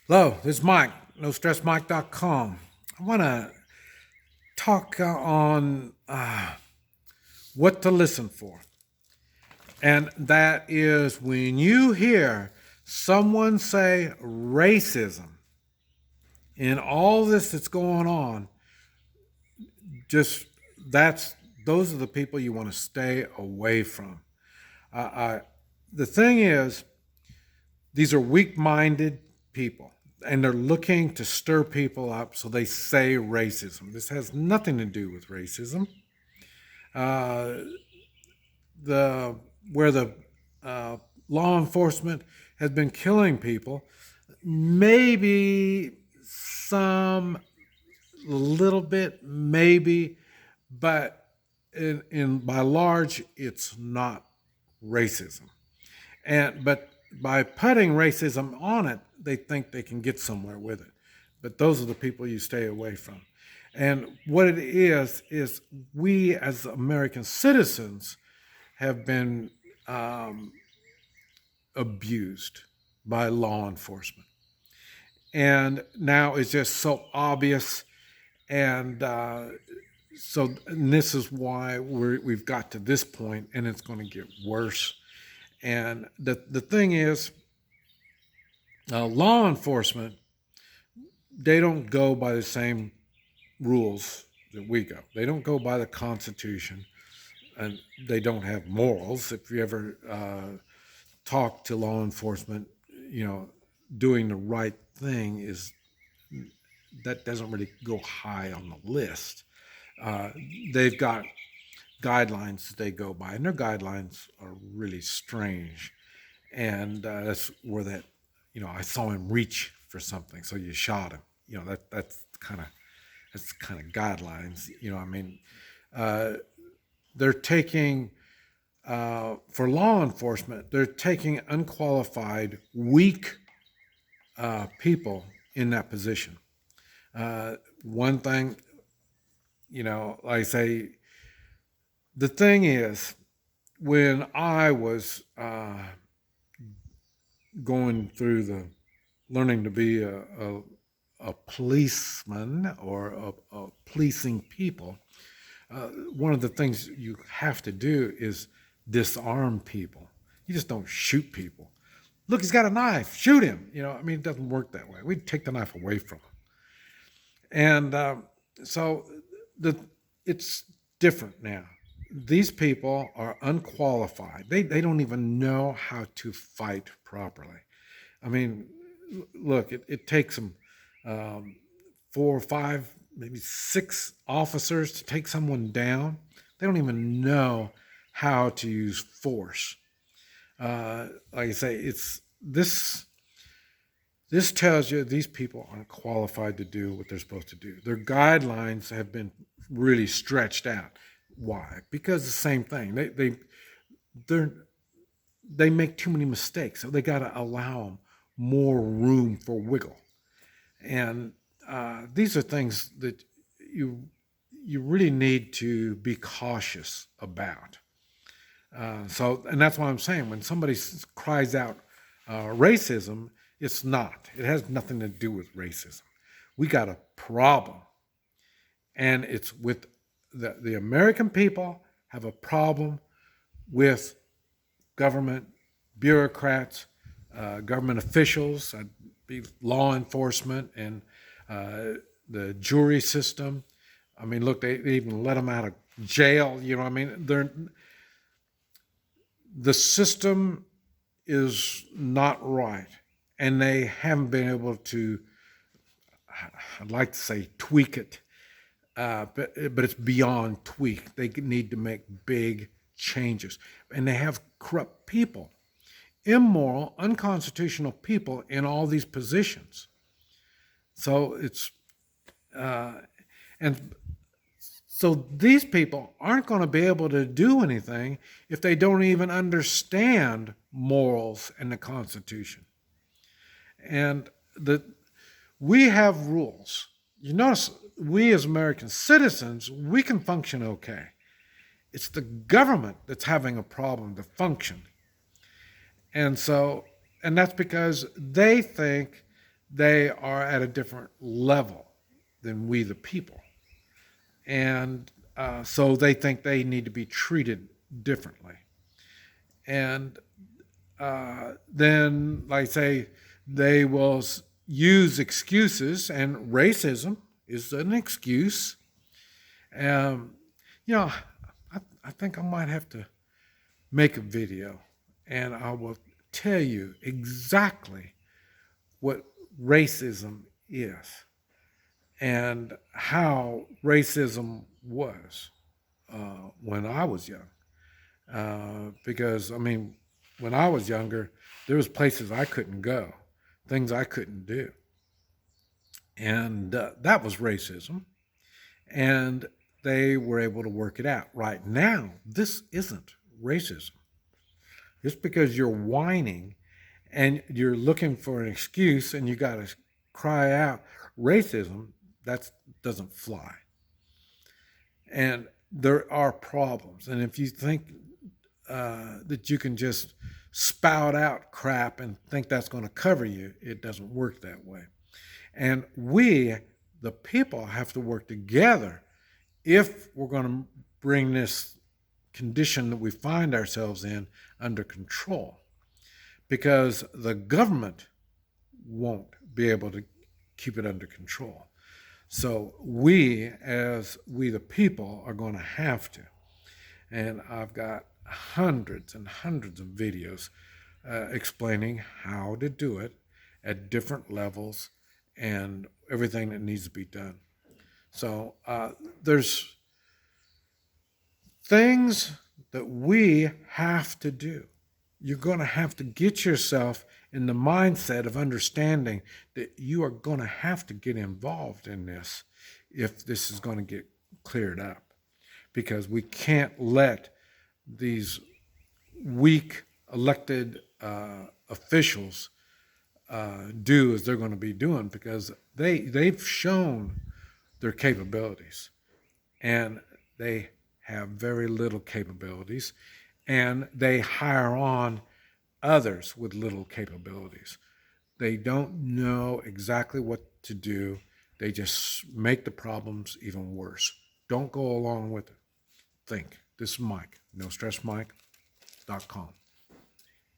Hello, this is Mike, NoStressMike.com. I want to talk on what to listen for. And that is when you hear someone say racism in all this that's going on, just that's those are the people you want to stay away from. Uh, uh, the thing is, these are weak-minded people, and they're looking to stir people up, so they say racism. This has nothing to do with racism. Uh, the where the uh, law enforcement has been killing people, maybe some a little bit, maybe, but in by large, it's not racism. And but by putting racism on it, they think they can get somewhere with it. But those are the people you stay away from. And what it is we as American citizens have been um, abused by law enforcement. And now it's just so obvious. And and this is why we've got to this point, and it's going to get worse. And the thing is, law enforcement, they don't go by the same rules that we go. They don't go by the Constitution, and they don't have morals. If you ever talk to law enforcement, you know, doing the right thing is that doesn't really go high on the list. Uh, they've got guidelines that they go by, and their guidelines are really strange. And that's where that, I saw him reach for something, so you shot him. That's kind of guidelines. Uh, they're taking for law enforcement, they're taking unqualified, weak people in that position. One thing, like I say, the thing is, when I was going through the learning to be a policeman or a policing people, one of the things you have to do is disarm people. You just don't shoot people. Look, he's got a knife. Shoot him. It doesn't work that way. We take the knife away from him. And so the it's different now. These people are unqualified. They don't even know how to fight properly. I mean, look, it takes them 4 or 5, maybe 6 officers to take someone down. They don't even know how to use force. Like I say, it's this. This tells you these people aren't qualified to do what they're supposed to do. Their guidelines have been really stretched out. Why? Because the same thing. They're they make too many mistakes, so they got to allow them more room for wiggle. And these are things that you really need to be cautious about. And that's why I'm saying when somebody cries out racism, it's not. It has nothing to do with racism. We got a problem, and it's with the American people have a problem with government bureaucrats, government officials, be law enforcement, and the jury system. I mean, look, they even let them out of jail. The system is not right, and they haven't been able to, I'd like to say, tweak it, but it's beyond tweak. They need to make big changes, and they have corrupt people, immoral, unconstitutional people in all these positions. So and so these people aren't going to be able to do anything if they don't even understand morals and the Constitution. And we have rules. You notice we as American citizens, we can function okay. It's the government that's having a problem to function. And that's because they think they are at a different level than we, the people. And so they think they need to be treated differently. And then, like I say, they will use excuses, and racism is an excuse. Um, you know, I think I might have to make a video, and I will tell you exactly what racism is and how racism was when I was young. Because I mean, when I was younger, there was places I couldn't go, things I couldn't do, and that was racism. And they were able to work it out. Right now, this isn't racism. Just because you're whining and you're looking for an excuse and you got to cry out racism, that doesn't fly. And there are problems. And if you think that you can just spout out crap and think that's going to cover you, it doesn't work that way. And we, the people, have to work together if we're going to bring this condition that we find ourselves in under control. Because the government won't be able to keep it under control. So we, as we the people, are going to have to. And I've got hundreds and hundreds of videos explaining how to do it at different levels and everything that needs to be done. So there's things that we have to do. You're going to have to get yourself in the mindset of understanding that you are going to have to get involved in this if this is going to get cleared up. Because we can't let these weak elected officials do as they're going to be doing, because they've shown their capabilities, and they have very little capabilities, and they hire on others with little capabilities. They don't know exactly what to do. They just make the problems even worse. Don't go along with it. Think. This is Mike, NoStressMike.com.